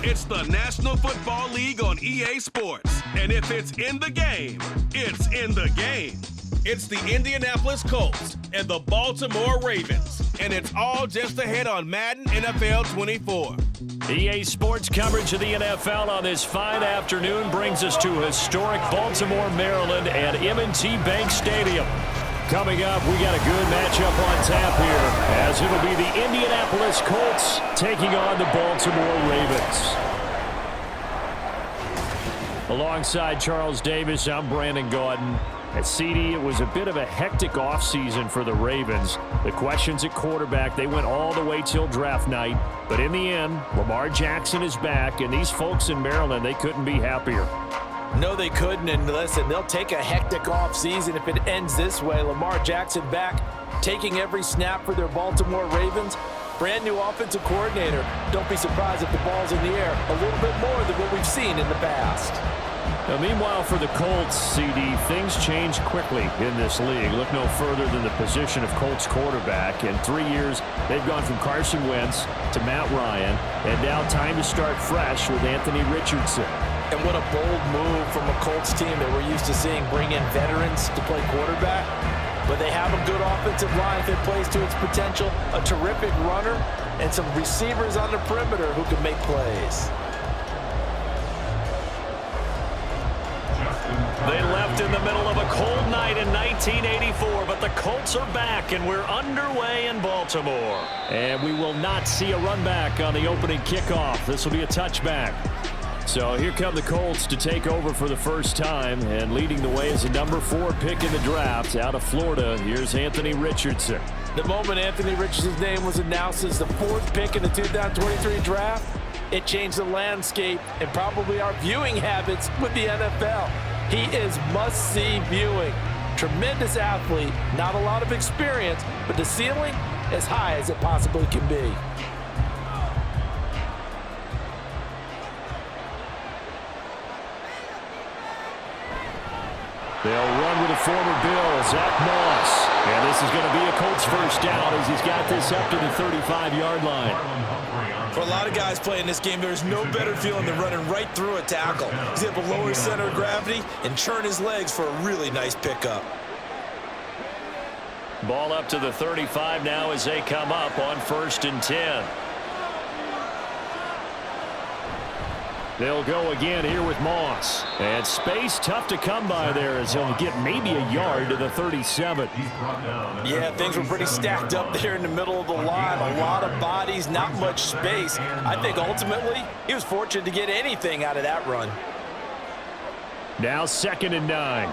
It's the National Football League on EA Sports. And if it's in the game, it's in the game. It's the Indianapolis Colts and the Baltimore Ravens. And it's all just ahead on Madden NFL 24. EA Sports coverage of the NFL on this fine afternoon brings us to historic Baltimore, Maryland at M&T Bank Stadium. Coming up, we got a good matchup on tap here, as it'll be the Indianapolis Colts taking on the Baltimore Ravens. Alongside Charles Davis, I'm Brandon Gaudin. At CD, it was a bit of a hectic offseason for the Ravens. The questions at quarterback, they went all the way till draft night. But in the end, Lamar Jackson is back, and these folks in Maryland, they couldn't be happier. No, they couldn't, and listen, they'll take a hectic offseason if it ends this way. Lamar Jackson back, taking every snap for their Baltimore Ravens. Brand new offensive coordinator. Don't be surprised if the ball's in the air a little bit more than what we've seen in the past. Now, meanwhile, for the Colts, CD, things change quickly in this league. Look no further than the position of Colts quarterback. In 3 years, they've gone from Carson Wentz to Matt Ryan, and now time to start fresh with Anthony Richardson. And what a bold move from a Colts team that we're used to seeing bring in veterans to play quarterback. But they have a good offensive line if it plays to its potential, a terrific runner, and some receivers on the perimeter who can make plays. They left in the middle of a cold night in 1984, but the Colts are back, and we're underway in Baltimore. And we will not see a run back on the opening kickoff. This will be a touchback. So here come the Colts to take over for the first time, and leading the way is the number 4 pick in the draft out of Florida. Here's Anthony Richardson. The moment Anthony Richardson's name was announced as the 4th pick in the 2023 draft, it changed the landscape and probably our viewing habits with the NFL. He is must-see viewing. Tremendous athlete, not a lot of experience, but the ceiling as high as it possibly can be. They'll run with a former Bill, Zach Moss. And this is going to be a Colts first down as he's got this up to the 35-yard line. For a lot of guys playing this game, there's no better feeling than running right through a tackle. He's able to lower his center of gravity and churn his legs for a really nice pickup. Ball up to the 35 now as they come up on 1st and 10. They'll go again here with Moss. And space tough to come by there as he'll get maybe a yard to the 37. Yeah, things were pretty stacked up there in the middle of the line. A lot of bodies, not much space. I think ultimately he was fortunate to get anything out of that run. Now 2nd and 9.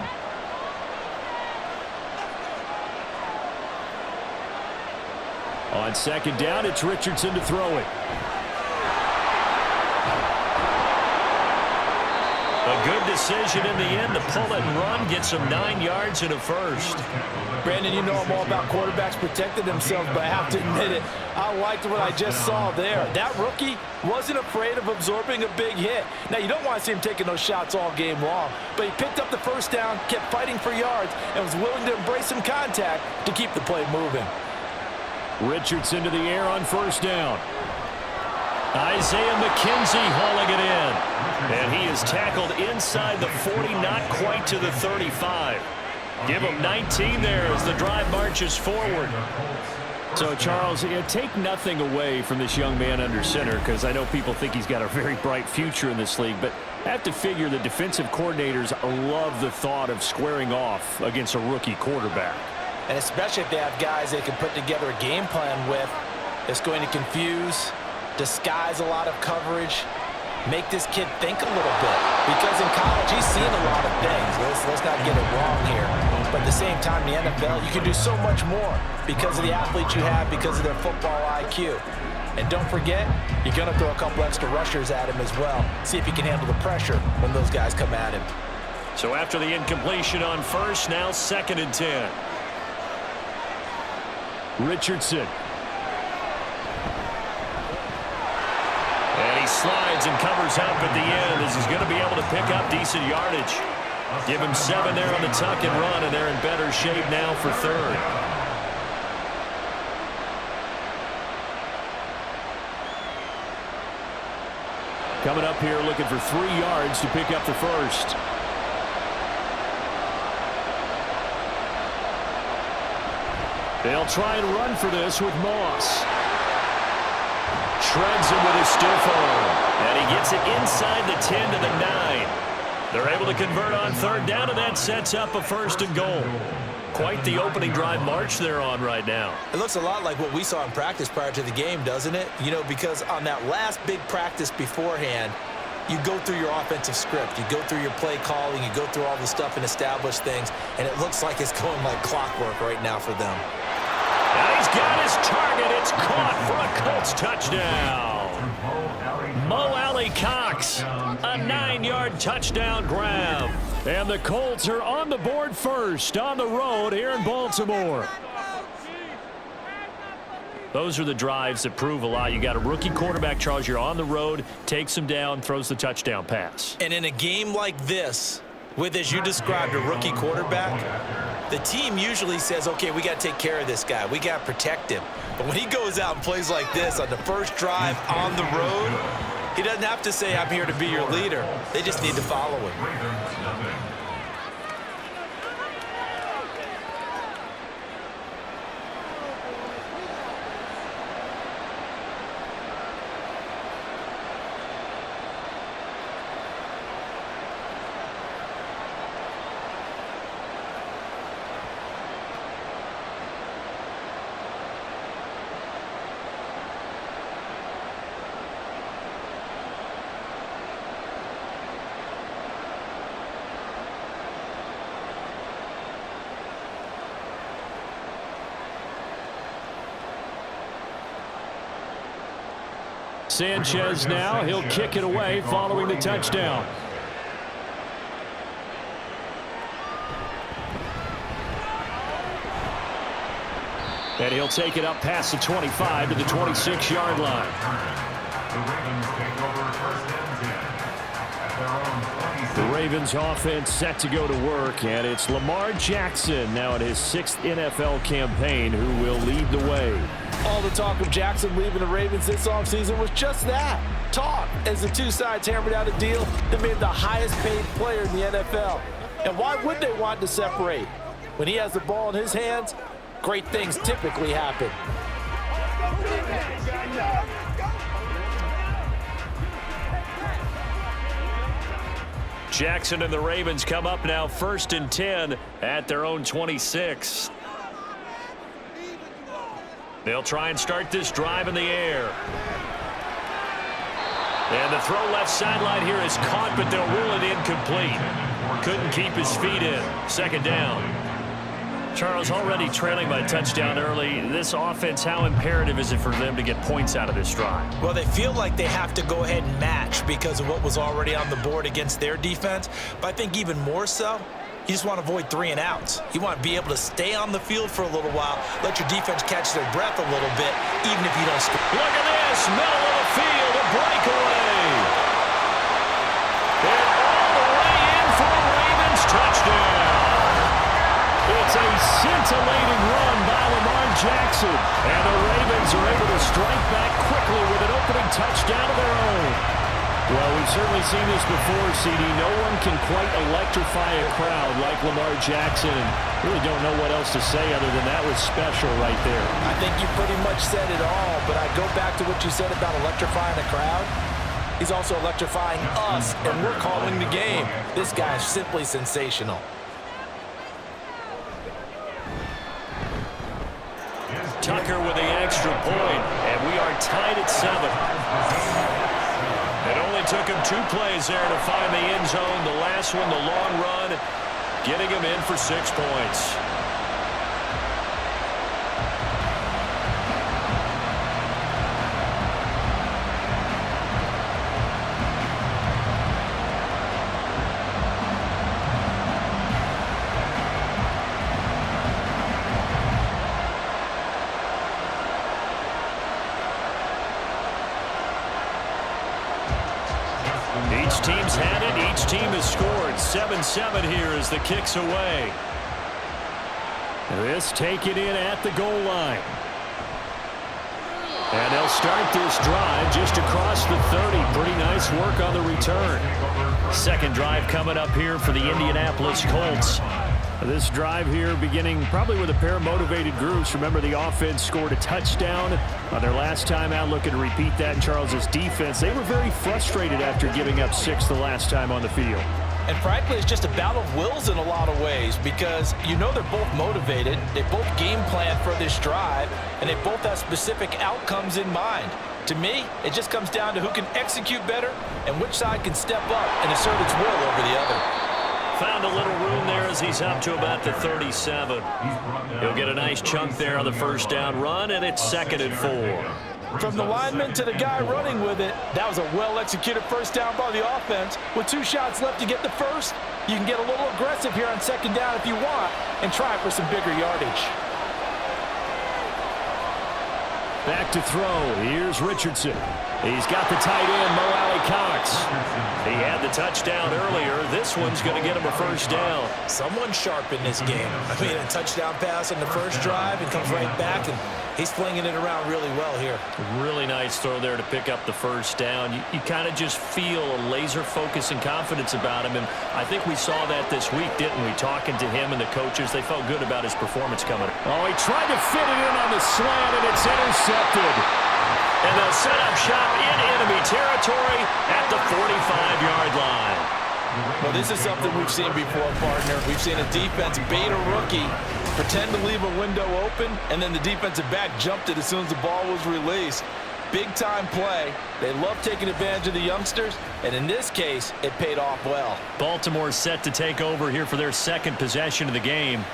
On 2nd down, it's Richardson to throw it. A good decision in the end to pull it and run, get some 9 yards and a first. Brandon, you know I'm all about quarterbacks protecting themselves, but I have to admit it, I liked what I just saw there. That rookie wasn't afraid of absorbing a big hit. Now, you don't want to see him taking those shots all game long, but he picked up the first down, kept fighting for yards, and was willing to embrace some contact to keep the play moving. Richardson to the air on 1st down. Isaiah McKenzie hauling it in. And he is tackled inside the 40, not quite to the 35. Give him 19 there as the drive marches forward. So, Charles, take nothing away from this young man under center, because I know people think he's got a very bright future in this league, but I have to figure the defensive coordinators love the thought of squaring off against a rookie quarterback. And especially if they have guys they can put together a game plan with that's going to confuse, disguise a lot of coverage, make this kid think a little bit. Because in college, he's seen a lot of things. Let's not get it wrong here. But at the same time, in the NFL, you can do so much more because of the athletes you have, because of their football IQ. And don't forget, you're going to throw a couple extra rushers at him as well. See if he can handle the pressure when those guys come at him. So after the incompletion on 1st, now 2nd and 10. Richardson. And he slides and covers up at the end as he's going to be able to pick up decent yardage. Give him 7 there on the tuck and run, and they're in better shape now for 3rd. coming up here looking for 3 yards to pick up the first. They'll try and run for this with Moss. Shreds him with his stiff arm. And he gets it inside the 10 to the 9. They're able to convert on 3rd down, and that sets up a 1st and goal. Quite the opening drive march they're on right now. It looks a lot like what we saw in practice prior to the game, doesn't it? You know, because on that last big practice beforehand, you go through your offensive script. You go through your play calling. You go through all the stuff and establish things, and it looks like it's going like clockwork right now for them. And he's got his target. It's caught for a Colts touchdown. Mo Alley Cox, a 9-yard touchdown grab. And the Colts are on the board first on the road here in Baltimore. Those are the drives that prove a lot. You got a rookie quarterback, Charles. You're on the road, takes him down, throws the touchdown pass. And in a game like this, with, as you described, a rookie quarterback, the team usually says, okay, we got to take care of this guy. We got to protect him. But when he goes out and plays like this on the first drive on the road, he doesn't have to say, I'm here to be your leader. They just need to follow him. Sanchez now, he'll kick it away following the touchdown. And he'll take it up past the 25 to the 26-yard line. The Ravens offense set to go to work, and it's Lamar Jackson now in his 6th NFL campaign who will lead the way. All the talk of Jackson leaving the Ravens this offseason was just that, talk, as the two sides hammered out a deal that made the highest paid player in the NFL. And why would they want to separate? When he has the ball in his hands, great things typically happen. Jackson and the Ravens come up now 1st and 10 at their own 26. They'll try and start this drive in the air. And the throw left sideline here is caught, but they'll rule it incomplete. Couldn't keep his feet in. 2nd down. Charles, already trailing by touchdown early. This offense, how imperative is it for them to get points out of this drive? Well, they feel like they have to go ahead and match because of what was already on the board against their defense. But I think even more so, you just want to avoid 3 and outs. You want to be able to stay on the field for a little while, let your defense catch their breath a little bit, even if you don't score. Look at this, middle of the field, a breakaway. And all the way in for a Ravens touchdown. It's a scintillating run by Lamar Jackson. And the Ravens are able to strike back quickly with an opening touchdown of their own. Well, we've certainly seen this before, CD. No one can quite electrify a crowd like Lamar Jackson. And really don't know what else to say other than that was special right there. I think you pretty much said it all, but I go back to what you said about electrifying a crowd. He's also electrifying us, and we're calling the game. This guy is simply sensational. Tucker with the extra point, and we are tied at 7. It only took him 2 plays there to find the end zone. The last one, the long run, getting him in for 6 points. Each team's had it. Each team has scored. 7-7 here as the kick's away. This taken in at the goal line. And they'll start this drive just across the 30. Pretty nice work on the return. Second drive coming up here for the Indianapolis Colts. This drive here beginning probably with a pair of motivated groups. Remember, the offense scored a touchdown on their last time out, looking to repeat that in Charles' defense. They were very frustrated after giving up 6 the last time on the field. And frankly, it's just a battle of wills in a lot of ways because you know they're both motivated, they both game plan for this drive, and they both have specific outcomes in mind. To me, it just comes down to who can execute better and which side can step up and assert its will over the other. Found a little room there as he's up to about the 37. He'll get a nice chunk there on the first down run, and it's 2nd and 4. From the lineman to the guy running with it, that was a well-executed first down by the offense. With 2 shots left to get the first, you can get a little aggressive here on 2nd down if you want and try for some bigger yardage. Back to throw. Here's Richardson. He's got the tight end, Mo Alley-Cox. He had the touchdown earlier. This one's going to get him a first down. Someone sharp in this game. I mean, a touchdown pass on the first drive and comes right back, and he's flinging it around really well here. Really nice throw there to pick up the first down. You kind of just feel a laser focus and confidence about him, and I think we saw that this week, didn't we? Talking to him and the coaches, they felt good about his performance coming. Oh, he tried to fit it in on the slant, and it's intercepted. And they'll set up shop in enemy territory at the 45-yard line. Well, this is something we've seen before, partner. We've seen a defense bait a rookie, pretend to leave a window open, and then the defensive back jumped it as soon as the ball was released. Big-time play. They love taking advantage of the youngsters, and in this case, it paid off well. Baltimore set to take over here for their second possession of the game.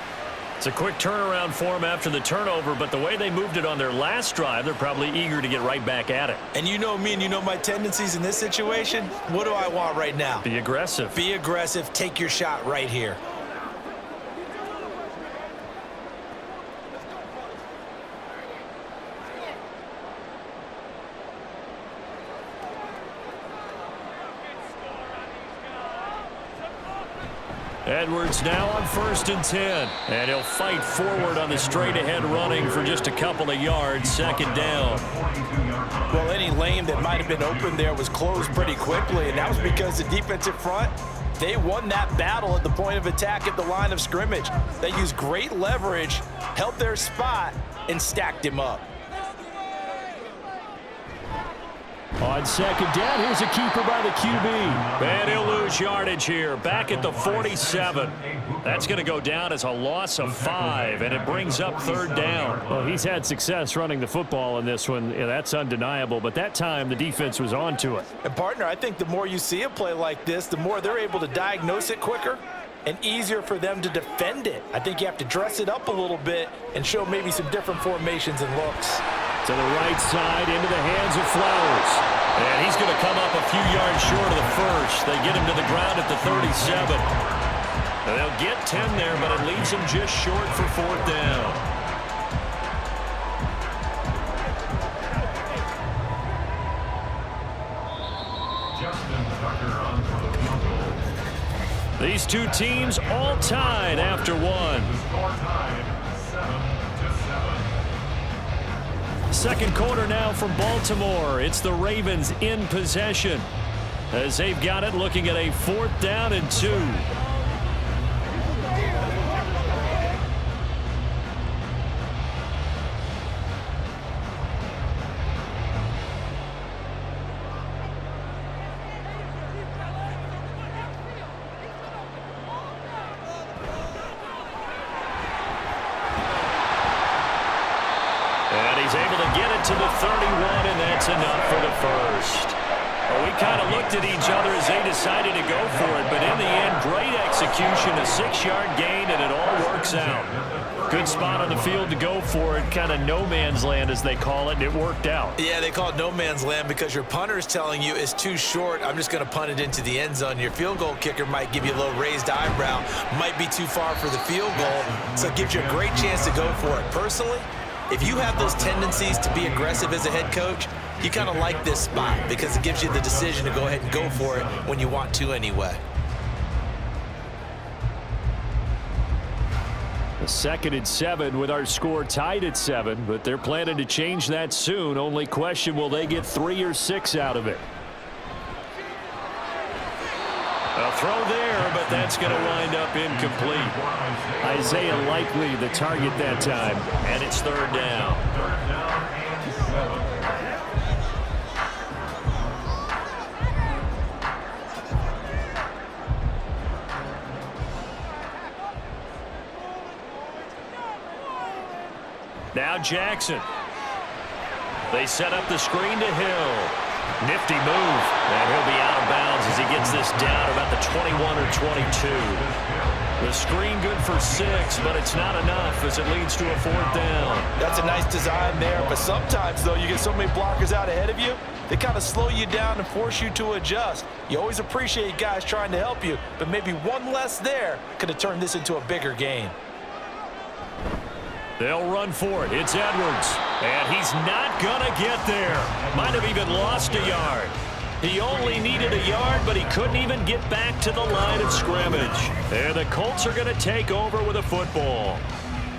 It's a quick turnaround for them after the turnover, but the way they moved it on their last drive, they're probably eager to get right back at it. And you know me and you know my tendencies in this situation. What do I want right now? Be aggressive. Be aggressive. Take your shot right here. Edwards now on 1st and 10. And he'll fight forward on the straight-ahead running for just a couple of yards. 2nd down. Well, any lane that might have been open there was closed pretty quickly, and that was because the defensive front, they won that battle at the point of attack at the line of scrimmage. They used great leverage, held their spot, and stacked him up. On 2nd down, here's a keeper by the QB. And he'll lose yardage here, back at the 47. That's going to go down as a loss of 5, and it brings up 3rd down. Well, he's had success running the football in this one. Yeah, that's undeniable, but that time the defense was on to it. And, partner, I think the more you see a play like this, the more they're able to diagnose it quicker and easier for them to defend it. I think you have to dress it up a little bit and show maybe some different formations and looks. To the right side, into the hands of Flowers. And he's going to come up a few yards short of the first. They get him to the ground at the 37. And they'll get 10 there, but it leaves him just short for 4th down. These two teams all tied after one. Second quarter now from Baltimore. It's the Ravens in possession as they've got it, looking at a 4th down and 2. He's able to get it to the 31, and that's enough for the first. Well, we kind of looked at each other as they decided to go for it, but in the end, great execution, a 6-yard gain, and it all works out. Good spot on the field to go for it, kind of no man's land as they call it, and it worked out. Yeah, they call it no man's land because your punter is telling you it's too short. I'm just going to punt it into the end zone. Your field goal kicker might give you a little raised eyebrow, might be too far for the field goal, so it gives you a great chance to go for it. Personally, if you have those tendencies to be aggressive as a head coach, you kind of like this spot because it gives you the decision to go ahead and go for it when you want to anyway. 2nd and 7 with our score tied at 7, but they're planning to change that soon. Only question, will they get 3 or 6 out of it? A throw there, but that's going to wind up incomplete. Isaiah Likely the target that time, and it's 3rd down. Now Jackson. They set up the screen to Hill. Nifty move. And he'll be out of bounds as he gets this down about the 21 or 22. The screen good for 6, but it's not enough as it leads to a 4th down. That's a nice design there, but sometimes, though, you get so many blockers out ahead of you, they kind of slow you down and force you to adjust. You always appreciate guys trying to help you, but maybe one less there could have turned this into a bigger game. They'll run for it. It's Edwards. And he's not going to get there. Might have even lost a yard. He only needed a yard, but he couldn't even get back to the line of scrimmage. And the Colts are going to take over with a football.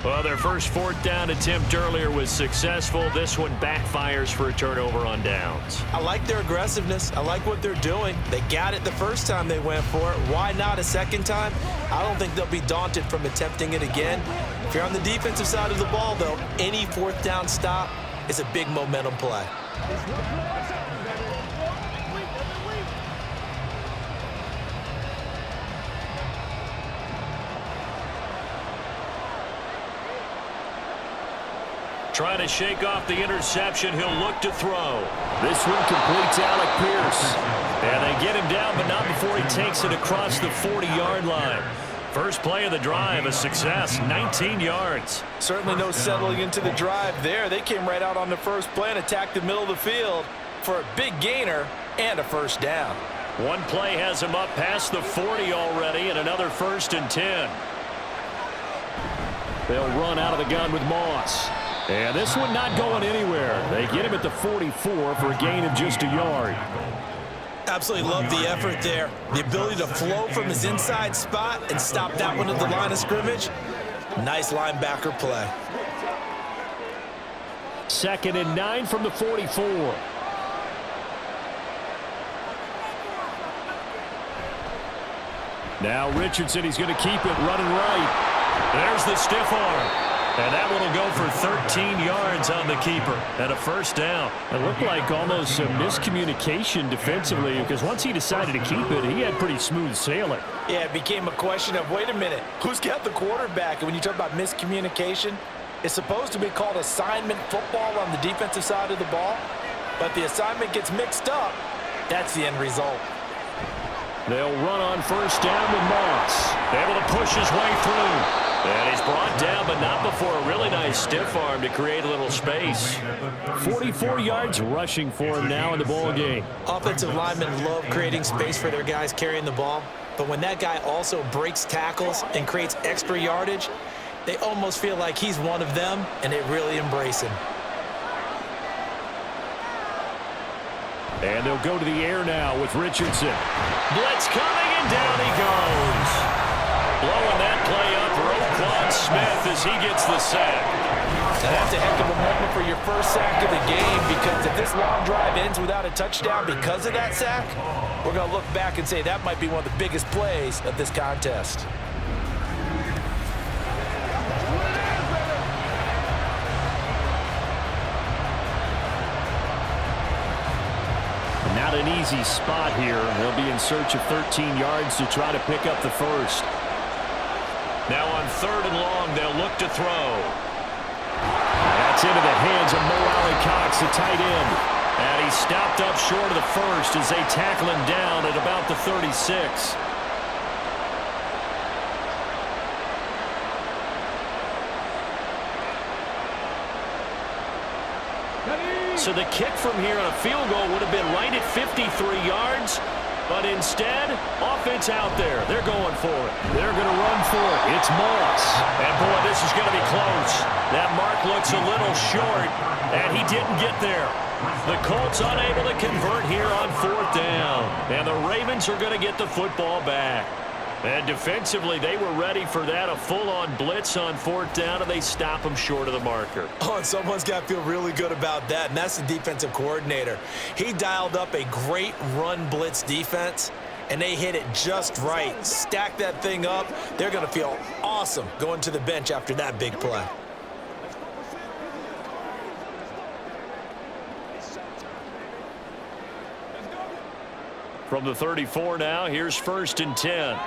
Well, their first 4th down attempt earlier was successful. This one backfires for a turnover on downs. I like their aggressiveness. I like what they're doing. They got it the first time they went for it. Why not a second time? I don't think they'll be daunted from attempting it again. If you're on the defensive side of the ball, though, any 4th down stop is a big momentum play. Trying to shake off the interception. He'll look to throw. This one completes Alec Pierce. And they get him down, but not before he takes it across the 40-yard line. First play of the drive, a success, 19 yards. Certainly no settling into the drive there. They came right out on the first play and attacked the middle of the field for a big gainer and a 1st down. One play has him up past the 40 already, and another 1st and 10. They'll run out of the gun with Moss. And this one not going anywhere. They get him at the 44 for a gain of just a yard. Absolutely love the effort there. The ability to flow from his inside spot and stop that one at the line of scrimmage. Nice linebacker play. 2nd and 9 from the 44. Now Richardson, he's going to keep it running right. There's the stiff arm. And that one will go for 13 yards on the keeper and a 1st down. It looked like almost some miscommunication defensively because once he decided to keep it, he had pretty smooth sailing. Yeah, it became a question of, wait a minute, who's got the quarterback? And when you talk about miscommunication, it's supposed to be called assignment football on the defensive side of the ball. But the assignment gets mixed up. That's the end result. They'll run on 1st down with Moss. Able to push his way through. And he's brought down, but not before a really nice stiff arm to create a little space. 44 yards rushing for him now in the ball game. Offensive linemen love creating space for their guys carrying the ball. But when that guy also breaks tackles and creates extra yardage, they almost feel like he's one of them, and they really embrace him. And they'll go to the air now with Richardson. Blitz coming, and down he goes. Blowing that play up, Roquan Smith as he gets the sack. That's a heck of a moment for your first sack of the game, because if this long drive ends without a touchdown because of that sack, we're going to look back and say that might be one of the biggest plays of this contest. Not an easy spot here. They'll be in search of 13 yards to try to pick up the 1st. Now on 3rd and long, they'll look to throw. That's into the hands of Mo Alley-Cox, the tight end. And he's stopped up short of the 1st as they tackle him down at about the 36. So the kick from here on a field goal would have been right at 53 yards. But instead, offense out there. They're going for it. They're going to run for it. It's Moss. And, boy, this is going to be close. That mark looks a little short, and he didn't get there. The Colts unable to convert here on 4th down. And the Ravens are going to get the football back. And defensively, they were ready for that, a full-on blitz on 4th down, and they stop them short of the marker. Oh, and someone's got to feel really good about that, and that's the defensive coordinator. He dialed up a great run blitz defense, and they hit it just right. Stack that thing up. They're going to feel awesome going to the bench after that big play. From the 34 now, here's 1st and 10.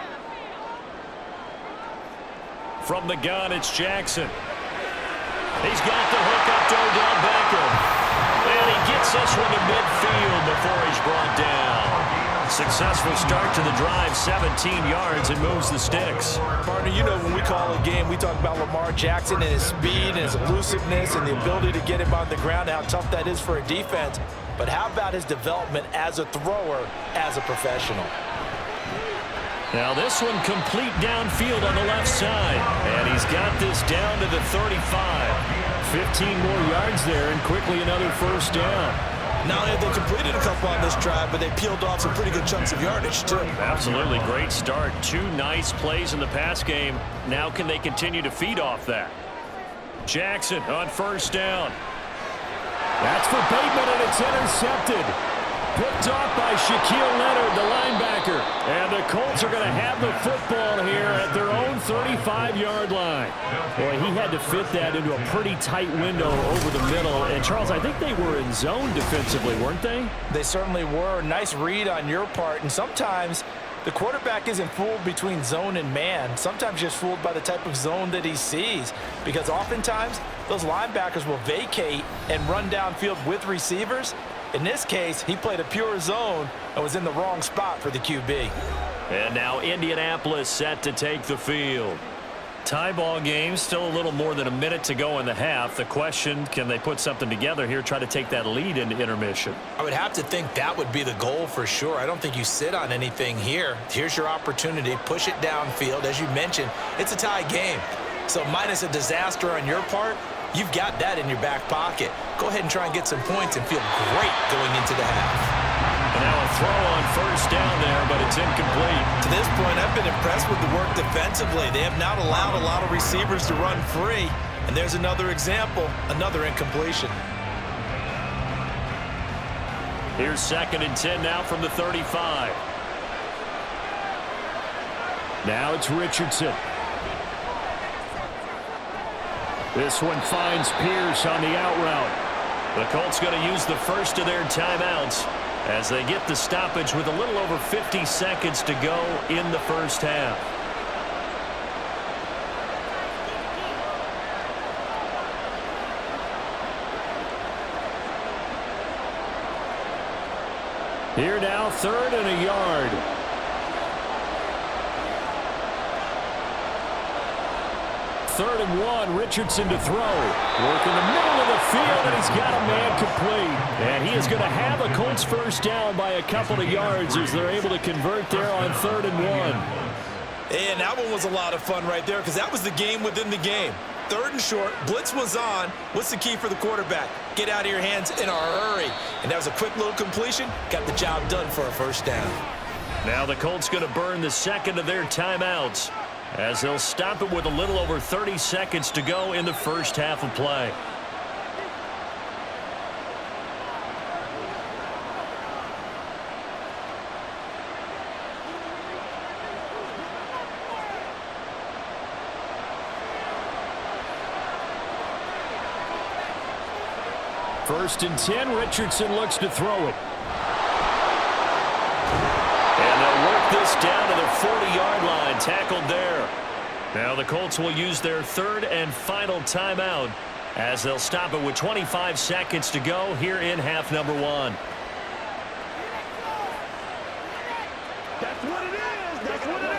From the gun, it's Jackson. He's got the hook up to Odell Beckham. And he gets this one to midfield before he's brought down. Successful start to the drive, 17 yards, and moves the sticks. Partner, you know when we call a game, we talk about Lamar Jackson and his speed and his elusiveness and the ability to get him on the ground, how tough that is for a defense. But how about his development as a thrower, as a professional? Now this one complete downfield on the left side. And he's got this down to the 35. 15 more yards there and quickly another 1st down. Not only have they completed a couple on this drive, but they peeled off some pretty good chunks of yardage, too. Absolutely great start. 2 nice plays in the pass game. Now can they continue to feed off that? Jackson on 1st down. That's for Bateman, and it's intercepted. Picked off by Shaquille Leonard, the linebacker. And the Colts are going to have the football here at their own 35-yard line. Boy, he had to fit that into a pretty tight window over the middle. And, Charles, I think they were in zone defensively, weren't they? They certainly were. Nice read on your part. And sometimes the quarterback isn't fooled between zone and man. Sometimes just fooled by the type of zone that he sees. Because oftentimes those linebackers will vacate and run downfield with receivers. In this case, he played a pure zone and was in the wrong spot for the QB. And now Indianapolis set to take the field. Tie ball game, still a little more than a minute to go in the half. The question, can they put something together here, try to take that lead into intermission? I would have to think that would be the goal for sure. I don't think you sit on anything here. Here's your opportunity. Push it downfield. As you mentioned, it's a tie game. So minus a disaster on your part, you've got that in your back pocket. Go ahead and try and get some points and feel great going into the half. And now a throw on 1st down there, but it's incomplete. To this point, I've been impressed with the work defensively. They have not allowed a lot of receivers to run free. And there's another example, another incompletion. Here's 2nd and 10 now from the 35. Now it's Richardson. This one finds Pierce on the out route. The Colts going to use the first of their timeouts as they get the stoppage with a little over 50 seconds to go in the 1st half. Here now, 3rd and a yard. Third and 1, Richardson to throw. Work in the middle of the field, and he's got a man complete. And he is going to have a Colts 1st down by a couple of yards as they're able to convert there on 3rd and 1. And that one was a lot of fun right there because that was the game within the game. 3rd and short, blitz was on. What's the key for the quarterback? Get out of your hands in a hurry. And that was a quick little completion. Got the job done for a 1st down. Now the Colts going to burn the 2nd of their timeouts as they'll stop it with a little over 30 seconds to go in the 1st half of play. First and 10, Richardson looks to throw it. And they'll work this down to the 40-yard line, tackled there. Now the Colts will use their 3rd and final timeout as they'll stop it with 25 seconds to go here in half number 1. That's what it is. That's what it is.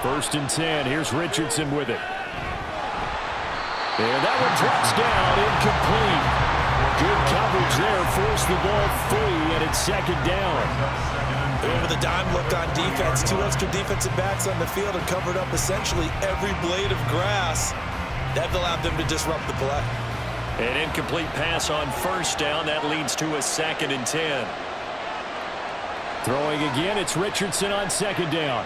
First and 10. Here's Richardson with it. And that one drops down, incomplete. Good coverage there. Forced the ball free, and it's 2nd down. With a dime look on defense, 2 extra defensive backs on the field and covered up essentially every blade of grass. That allowed them to disrupt the play. An incomplete pass on first down. That leads to a 2nd and 10. Throwing again, it's Richardson on 2nd down.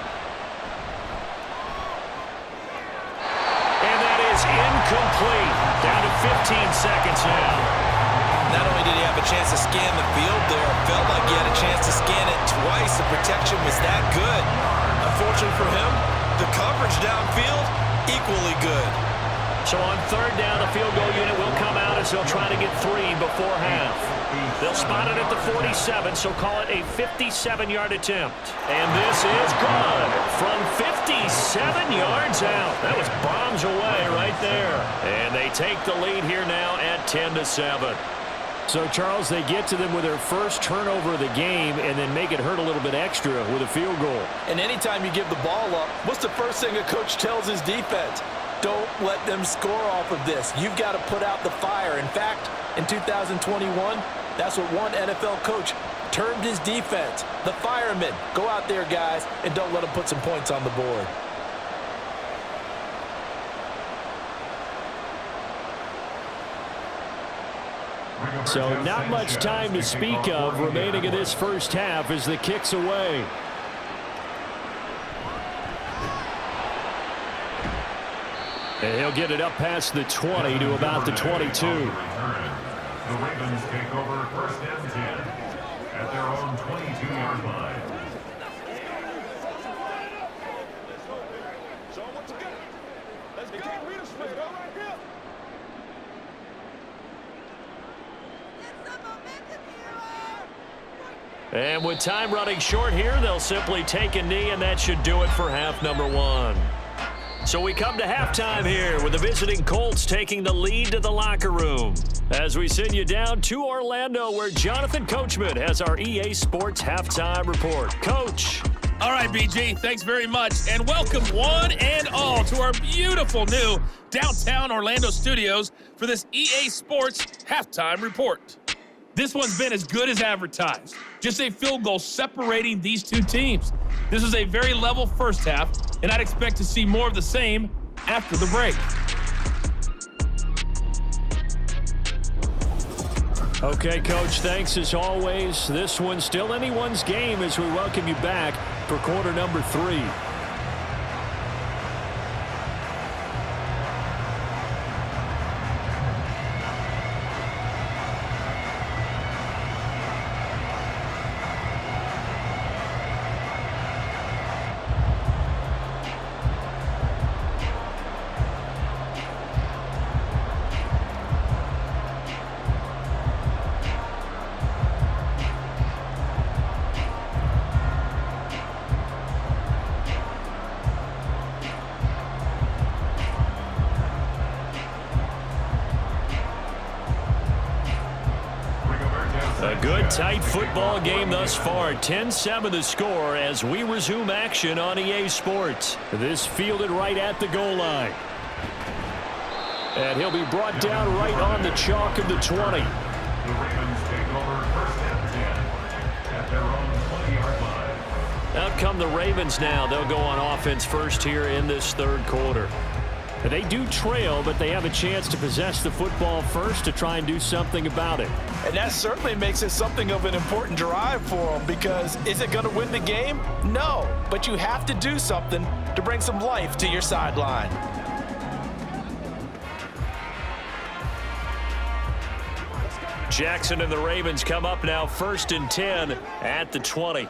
And that is incomplete. Down to 15 seconds now. Not only did he have a chance to scan the field there, felt like he had a chance to scan it twice. The protection was that good. Unfortunately for him, the coverage downfield, equally good. So on 3rd down, the field goal unit will come out as they'll try to get 3 before half. They'll spot it at the 47, so call it a 57-yard attempt. And this is good from 57 yards out. That was bombs away right there. And they take the lead here now at 10-7. So, Charles, they get to them with their first turnover of the game and then make it hurt a little bit extra with a field goal. And anytime you give the ball up, what's the first thing a coach tells his defense? Don't let them score off of this. You've got to put out the fire. In fact, in 2021, that's what one NFL coach termed his defense. The firemen. Go out there, guys, and don't let them put some points on the board. So not much time to speak of remaining in this first half as the kick's away. And he'll get it up past the 20 to about the 22. The Ravens take over 1st and 10 at their own 22-yard line. And with time running short here, they'll simply take a knee, and that should do it for half number 1. So we come to halftime here with the visiting Colts taking the lead to the locker room. As we send you down to Orlando, where Jonathan Coachman has our EA Sports Halftime Report. Coach. All right, BG, thanks very much. And welcome one and all to our beautiful new downtown Orlando studios for this EA Sports Halftime Report. This one's been as good as advertised. Just a field goal separating these two teams. This was a very level first half, and I'd expect to see more of the same after the break. Okay, Coach, thanks as always. This one's still anyone's game as we welcome you back for quarter number 3. Good tight football game thus far. 10-7 the score as we resume action on EA Sports. This fielded right at the goal line. And he'll be brought down right on the chalk of the 20. The Ravens take over 1st and 10 at their own 20-yard line. Out come the Ravens now. They'll go on offense first here in this third quarter. They do trail, but they have a chance to possess the football first to try and do something about it. And that certainly makes it something of an important drive for them, because is it going to win the game? No, but you have to do something to bring some life to your sideline. Jackson and the Ravens come up now 1st and 10 at the 20.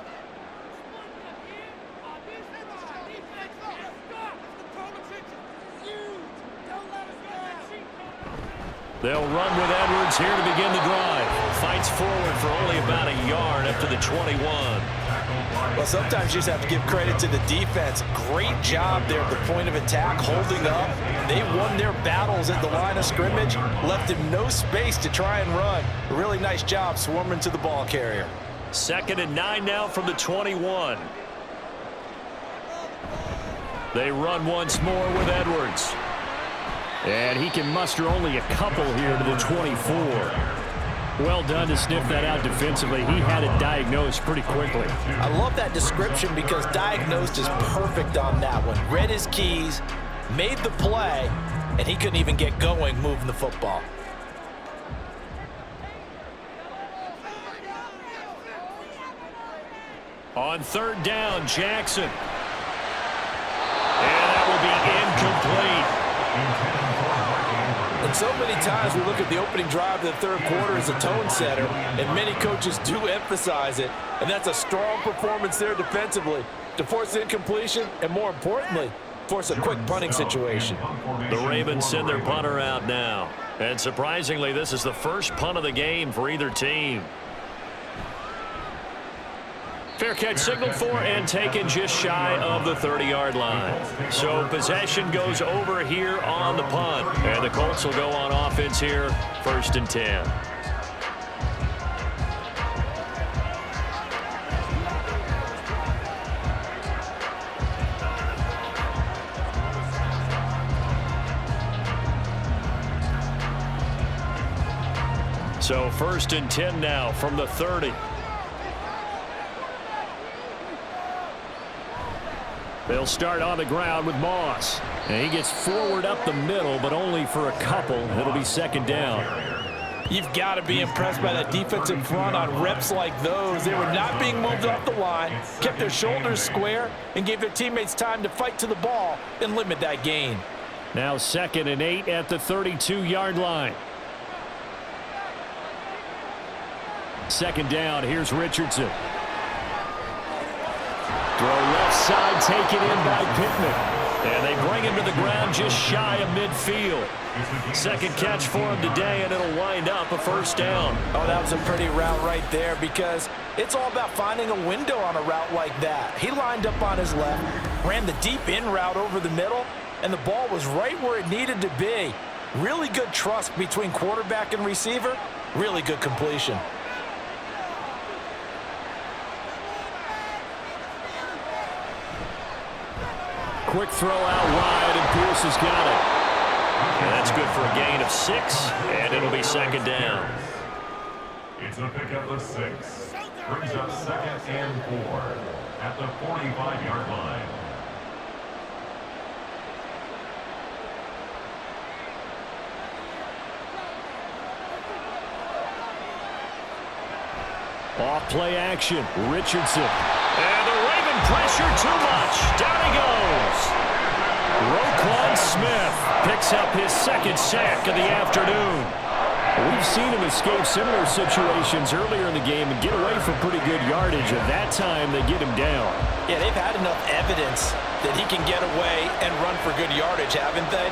They'll run with Edwards here to begin the drive. Fights forward for only about a yard up to the 21. Well, sometimes you just have to give credit to the defense. Great job there at the point of attack, holding up. They won their battles at the line of scrimmage, left him no space to try and run. A really nice job swarming to the ball carrier. 2nd and 9 now from the 21. They run once more with Edwards. And he can muster only a couple here to the 24. Well done to sniff that out defensively. He had it diagnosed pretty quickly. I love that description because diagnosed is perfect on that one. Read his keys, made the play, and he couldn't even get going moving the football. On third down, Jackson. And that will be incomplete. And so many times we look at the opening drive of the third quarter as a tone setter, and many coaches do emphasize it. And that's a strong performance there defensively to force incompletion and, more importantly, force a quick punting situation. The Ravens send their punter out now. And surprisingly, this is the first punt of the game for either team. Fair catch signaled for and taken just shy of the 30-yard line. So possession goes over here on the punt. And the Colts will go on offense here, 1st and 10. So 1st and 10 now from the 30. They'll start on the ground with Moss. And he gets forward up the middle, but only for a couple. It'll be 2nd down. You've got to be impressed by that defensive front on reps like those. They were not being moved off the line, kept their shoulders square, and gave their teammates time to fight to the ball and limit that gain. Now 2nd and 8 at the 32-yard line. 2nd down, here's Richardson. Throw left side, taken in by Pittman. And they bring him to the ground just shy of midfield. 2nd catch for him today, and it'll wind up a 1st down. Oh, that was a pretty route right there, because it's all about finding a window on a route like that. He lined up on his left, ran the deep in route over the middle, and the ball was right where it needed to be. Really good trust between quarterback and receiver. Really good completion. Quick throw out wide, and Pierce has got it. And that's good for a gain of 6, and it'll be 2nd down. It's a pickup of 6. Brings up 2nd and 4 at the 45-yard line. Off play action, Richardson. And the Raven pressure too much. Down he goes. Roquan Smith picks up his 2nd sack of the afternoon. We've seen him escape similar situations earlier in the game and get away from pretty good yardage. At that time, they get him down. Yeah, they've had enough evidence that he can get away and run for good yardage, haven't they?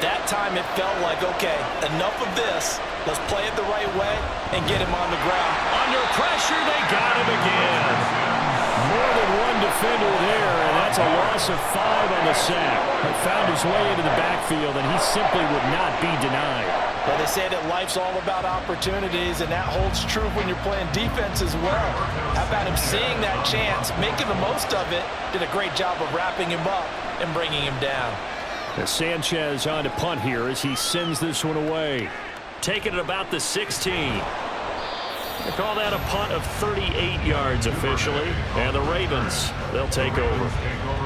That time it felt like, okay, enough of this. Let's play it the right way and get him on the ground. Under pressure, they got him again. More than one defender there, and that's a loss of 5 on the sack. He found his way into the backfield, and he simply would not be denied. Well, they say that life's all about opportunities, and that holds true when you're playing defense as well. How about him seeing that chance, making the most of it, did a great job of wrapping him up and bringing him down. Sanchez on to punt here as he sends this one away. Taking it about the 16. They call that a punt of 38 yards officially. And the Ravens, they'll take over.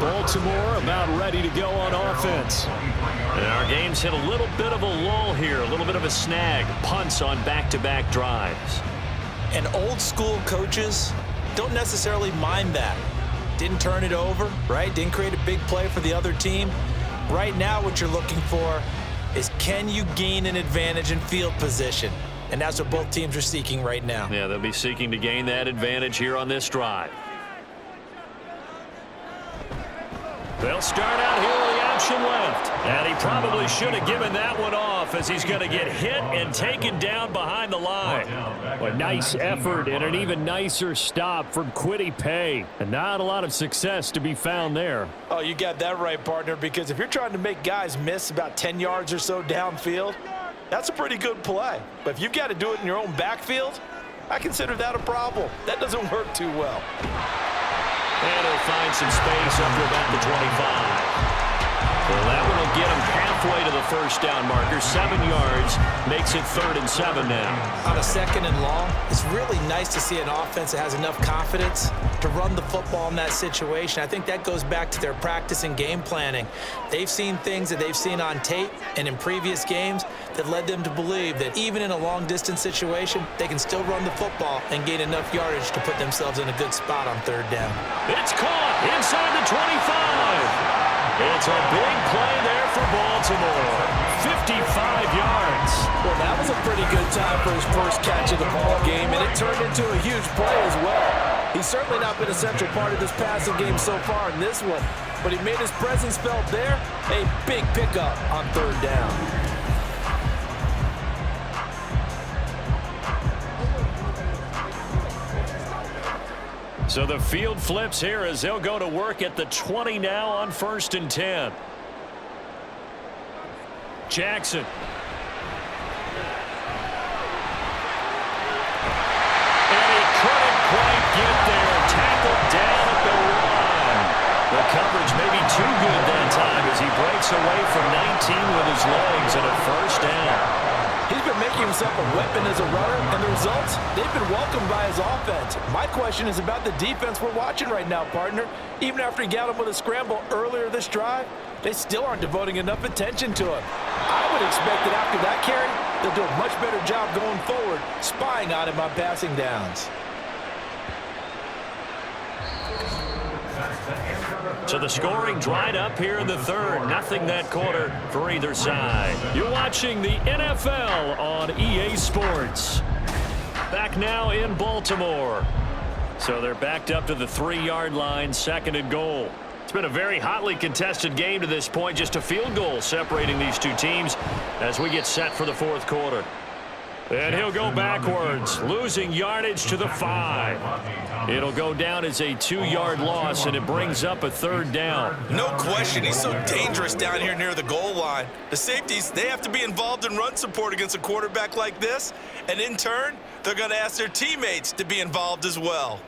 Baltimore about ready to go on offense. And our game's hit a little bit of a lull here, a little bit of a snag. Punts on back-to-back drives. And old school coaches don't necessarily mind that. Didn't turn it over, right? Didn't create a big play for the other team. Right now what you're looking for is, can you gain an advantage in field position? And that's what both teams are seeking right now. Yeah, they'll be seeking to gain that advantage here on this drive. They'll start out here with the option left. And he probably should have given that one off, as he's going to get hit and taken down behind the line. A nice effort and an even nicer stop from Kwity Paye. And not a lot of success to be found there. Oh, you got that right, partner, because if you're trying to make guys miss about 10 yards or so downfield, that's a pretty good play. But if you've got to do it in your own backfield, I consider that a problem. That doesn't work too well. And he'll find some space up to about the 25. Well, that one will get him halfway to the first down marker. 7 yards makes it 3rd and 7 now. On a 2nd and long, it's really nice to see an offense that has enough confidence to run the football in that situation. I think that goes back to their practice and game planning. They've seen things that they've seen on tape and in previous games that led them to believe that even in a long-distance situation, they can still run the football and gain enough yardage to put themselves in a good spot on 3rd down. It's caught inside the 25. It's a big play there for Baltimore. 55 yards. Well, that was a pretty good time for his first catch of the ball game, and it turned into a huge play as well. He's certainly not been a central part of this passing game so far in this one, but he made his presence felt there. A big pickup on 3rd down. So the field flips here as they'll go to work at the 20 now on 1st and 10. Jackson. And he couldn't quite get there. Tackled down at the 1. The coverage may be too good that time as he breaks away from 19 with his legs and a 1st down. He's been making himself a weapon as a runner, and the results, they've been welcomed by his offense. My question is about the defense we're watching right now, partner. Even after he got him with a scramble earlier this drive, they still aren't devoting enough attention to him. I would expect that after that carry, they'll do a much better job going forward, spying on him on passing downs. So the scoring dried up here in the 3rd. Nothing that quarter for either side. You're watching the NFL on EA Sports. Back now in Baltimore. So they're backed up to the 3-yard line, 2nd and goal. It's been a very hotly contested game to this point. Just a field goal separating these two teams as we get set for the 4th quarter. And he'll go backwards, losing yardage to the 5. It'll go down as a 2-yard loss, and it brings up a 3rd down. No question, he's so dangerous down here near the goal line. The safeties, they have to be involved in run support against a quarterback like this, and in turn, they're going to ask their teammates to be involved as well.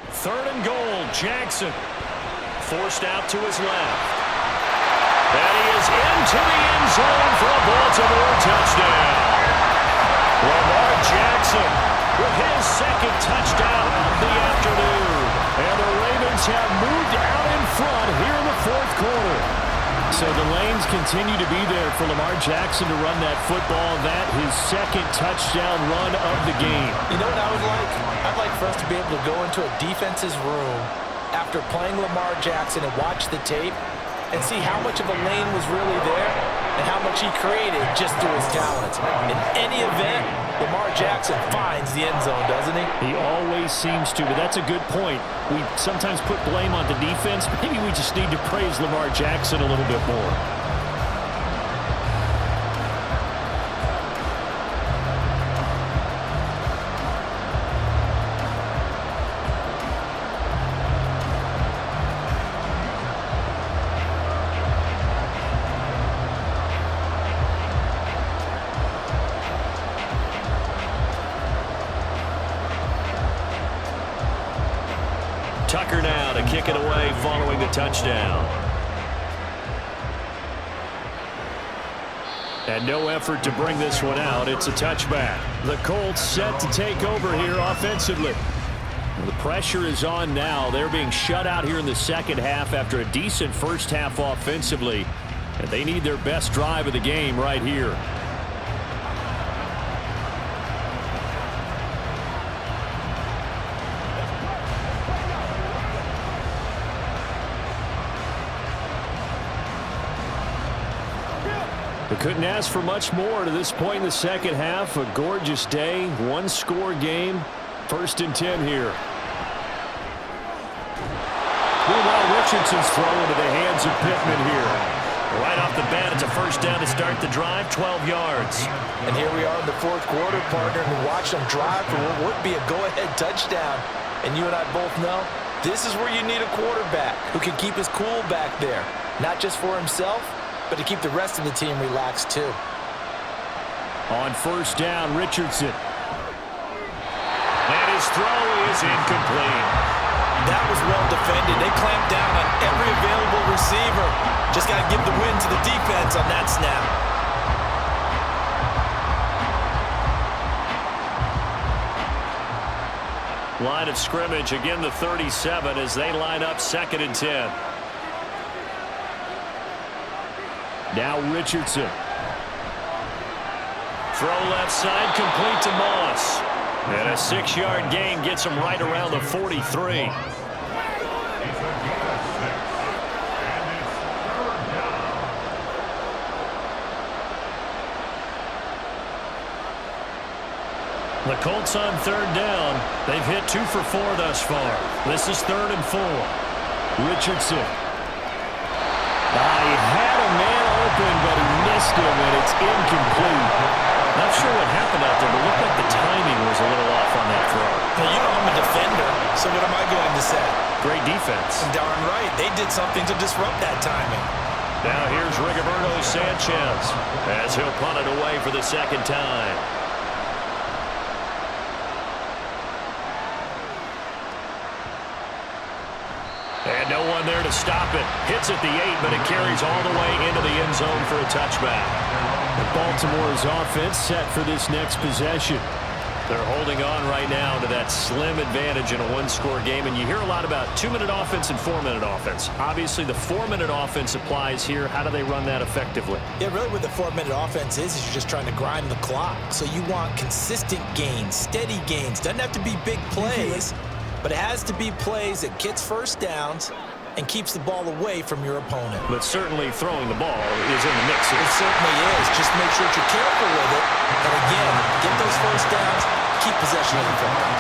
3rd and goal, Jackson. Forced out to his left. And he is into the end zone for a Baltimore touchdown. Lamar Jackson with his 2nd touchdown of the afternoon. And the Ravens have moved out in front here in the 4th quarter. So the lanes continue to be there for Lamar Jackson to run that football. That his 2nd touchdown run of the game. You know what I would like? I'd like for us to be able to go into a defense's room after playing Lamar Jackson and watch the tape and see how much of a lane was really there and how much he created just through his talents. In any event, Lamar Jackson finds the end zone, doesn't he? He always seems to, but that's a good point. We sometimes put blame on the defense. Maybe we just need to praise Lamar Jackson a little bit more. Tucker now to kick it away following the touchdown. And no effort to bring this one out. It's a touchback. The Colts set to take over here offensively. The pressure is on now. They're being shut out here in the 2nd half after a decent 1st half offensively. And they need their best drive of the game right here. They couldn't ask for much more to this point in the 2nd half. A gorgeous day, 1-score game. 1st and 10 here. Meanwhile, Richardson's throw into the hands of Pittman here. Right off the bat, it's a 1st down to start the drive, 12 yards. And here we are in the 4th quarter, partner, and watch them drive for what would be a go-ahead touchdown. And you and I both know this is where you need a quarterback who can keep his cool back there. Not just for himself, but to keep the rest of the team relaxed too. On 1st down, Richardson. And his throw is incomplete. That was well defended. They clamped down on every available to give the win to the defense on that snap. Line of scrimmage, again the 37 as they line up 2nd and 10. Now Richardson. Throw left side, complete to Moss. And a 6-yard gain gets him right around the 43. The Colts on 3rd down. They've hit 2 for 4 thus far. This is 3rd and 4. Richardson. He had a man open, but he missed him, and it's incomplete. Not sure what happened out there, but it looked like the timing was a little off on that throw. Well, you know I'm a defender, so what am I going to say? Great defense. Darn right. They did something to disrupt that timing. Now here's Rigoberto Sanchez as he'll punt it away for the 2nd time. And no one there to stop it. Hits at the 8, but it carries all the way into the end zone for a touchback. Baltimore's offense set for this next possession. They're holding on right now to that slim advantage in a 1-score game, and you hear a lot about 2-minute offense and 4-minute offense. Obviously, the 4-minute offense applies here. How do they run that effectively? Yeah, really what the 4-minute offense is you're just trying to grind the clock. So you want consistent gains, steady gains. Doesn't have to be big plays, but it has to be plays that gets first downs and keeps the ball away from your opponent. But certainly throwing the ball is in the mix here. It certainly is. Just make sure that you're careful with it. And again, get those first downs, keep possession of the football.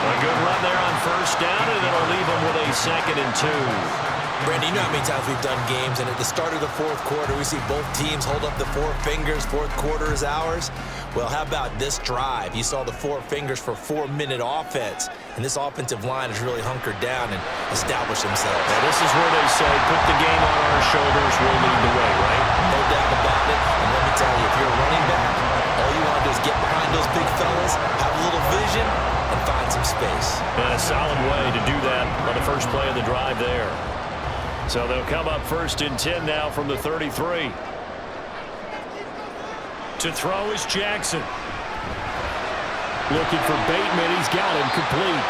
A good run there on 1st down, and it'll leave them with a 2nd and 2. Brandon, you know how many times we've done games, and at the start of the 4th quarter, we see both teams hold up the 4 fingers, 4th quarter is ours. Well, how about this drive? You saw the 4 fingers for 4-minute offense, and this offensive line has really hunkered down and established themselves. Now, this is where they say, put the game on our shoulders, we'll lead the way, right? No doubt about it, and let me tell you, if you're a running back, all you want to do is get behind those big fellas, have a little vision, and find some space. And a solid way to do that on the first play of the drive there. So they'll come up 1st and 10 now from the 33. To throw is Jackson. Looking for Bateman. He's got him complete.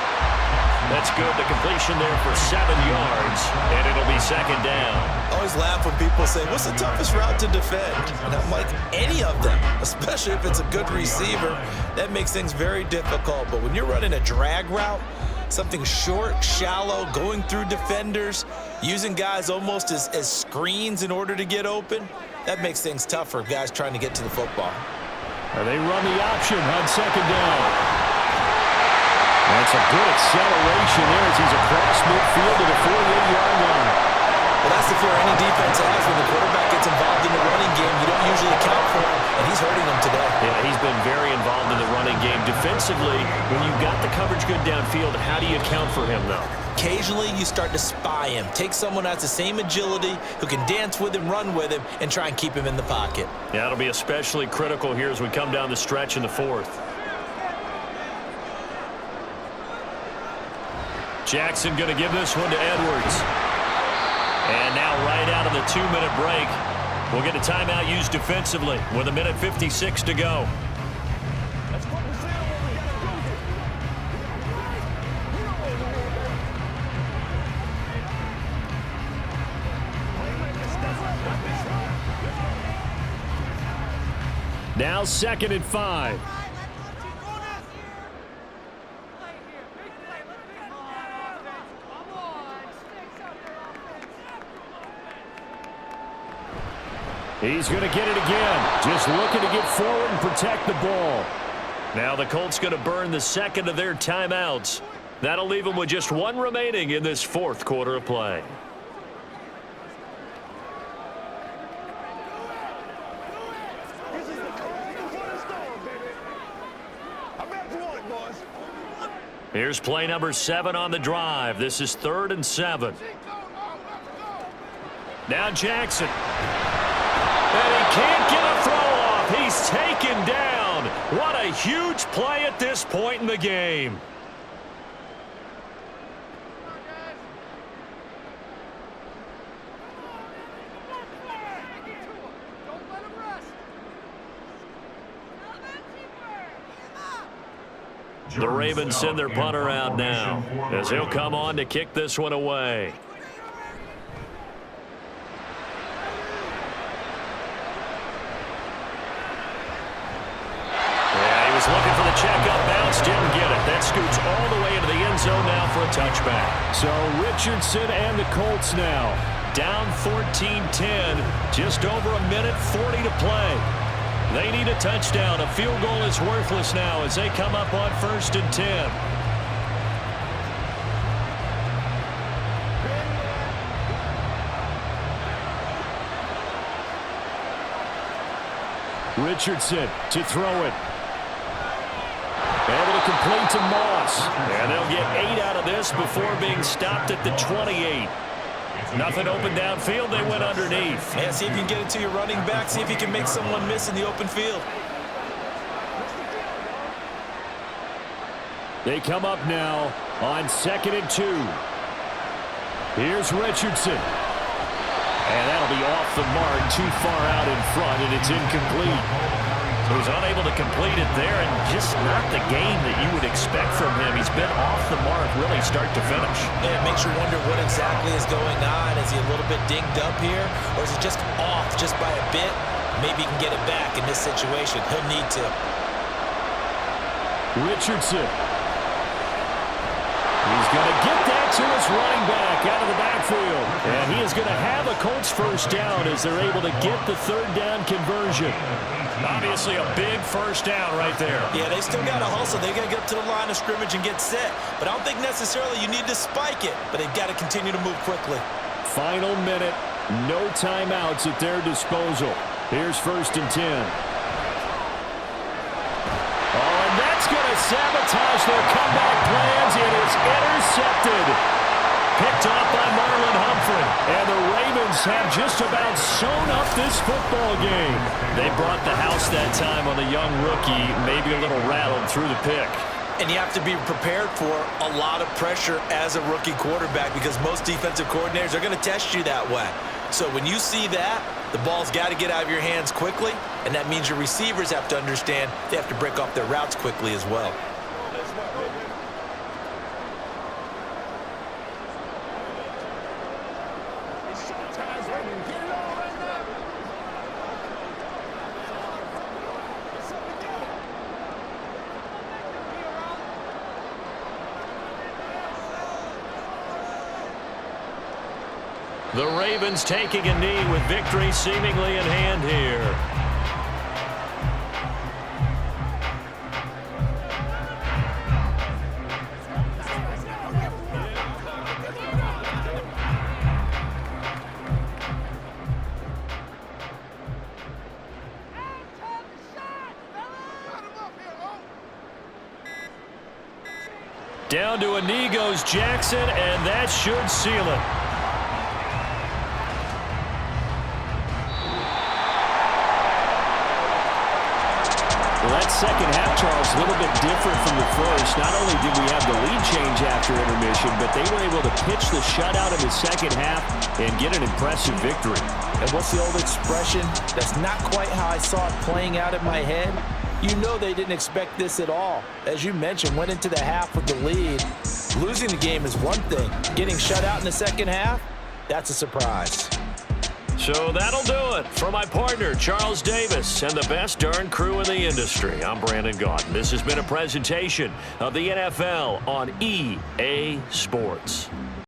That's good. The completion there for 7 yards, and it'll be 2nd down. I always laugh when people say, what's the toughest route to defend? And I'm like, any of them, especially if it's a good receiver. That makes things very difficult. But when you're running a drag route, something short, shallow, going through defenders, using guys almost as screens in order to get open, that makes things tough for guys trying to get to the football. They run the option on 2nd down. That's a good acceleration there as he's across midfield to the 48-yard line. Well, that's the fear any defense has when the quarterback gets involved in the running game. You don't usually account for him, and he's hurting them today. Yeah, he's been very involved in the running game. Defensively, when you've got the coverage good downfield, how do you account for him, though? Occasionally, you start to spy him. Take someone who has the same agility, who can dance with him, run with him, and try and keep him in the pocket. Yeah, it'll be especially critical here as we come down the stretch in the 4th. Jackson going to give this one to Edwards. And now right out of the 2-minute break, we'll get a timeout used defensively with 1:56 to go. Now 2nd and 5. He's going to get it again. Just looking to get forward and protect the ball. Now the Colts going to burn the 2nd of their timeouts. That'll leave them with just 1 remaining in this 4th quarter of play. Here's play number 7 on the drive. This is 3rd and 7. Now Jackson. And he can't get a throw off. He's taken down. What a huge play at this point in the game. The Ravens send their punter out now as he'll come on to kick this one away. Yeah, he was looking for the checkup bounce, didn't get it. That scoots all the way into the end zone now for a touchback. So Richardson and the Colts now down 14-10, just over a minute 40 to play. They need a touchdown. A field goal is worthless now as they come up on 1st and 10. Richardson to throw it. Able to complete to Moss. And they'll get 8 out of this before being stopped at the 28. Nothing open downfield. They went underneath. Yeah, see if you can get it to your running back. See if you can make someone miss in the open field. They come up now on 2nd and 2. Here's Richardson. And that'll be off the mark, too far out in front, and it's incomplete. He was unable to complete it there, and just not the game that you would expect from him. He's been off the mark really start to finish. Yeah, it makes you wonder what exactly is going on. Is he a little bit dinged up here, or is it just off just by a bit? Maybe he can get it back in this situation. He'll need to. Richardson. He's going to get that to his running back out of the backfield. And he is going to have a Colts first down as they're able to get the 3rd down conversion. Obviously a big first down right there. Yeah, they still got to hustle. They got to get up to the line of scrimmage and get set. But I don't think necessarily you need to spike it. But they've got to continue to move quickly. Final minute. No timeouts at their disposal. Here's 1st and 10. That's going to sabotage their comeback plans. It is intercepted. Picked off by Marlon Humphrey. And the Ravens have just about sewn up this football game. They brought the house that time on the young rookie. Maybe a little rattled through the pick. And you have to be prepared for a lot of pressure as a rookie quarterback because most defensive coordinators are going to test you that way. So when you see that, the ball's got to get out of your hands quickly, and that means your receivers have to understand they have to break off their routes quickly as well. The Ravens taking a knee with victory seemingly in hand here. Down to a knee goes Jackson, and that should seal it. That second half, Charles, a little bit different from the first. Not only did we have the lead change after intermission, but they were able to pitch the shutout in the second half and get an impressive victory. And what's the old expression? That's not quite how I saw it playing out in my head. You know they didn't expect this at all. As you mentioned, went into the half with the lead. Losing the game is one thing. Getting shut out in the second half, that's a surprise. So that'll do it for my partner, Charles Davis, and the best darn crew in the industry. I'm Brandon Gaudin. This has been a presentation of the NFL on EA Sports.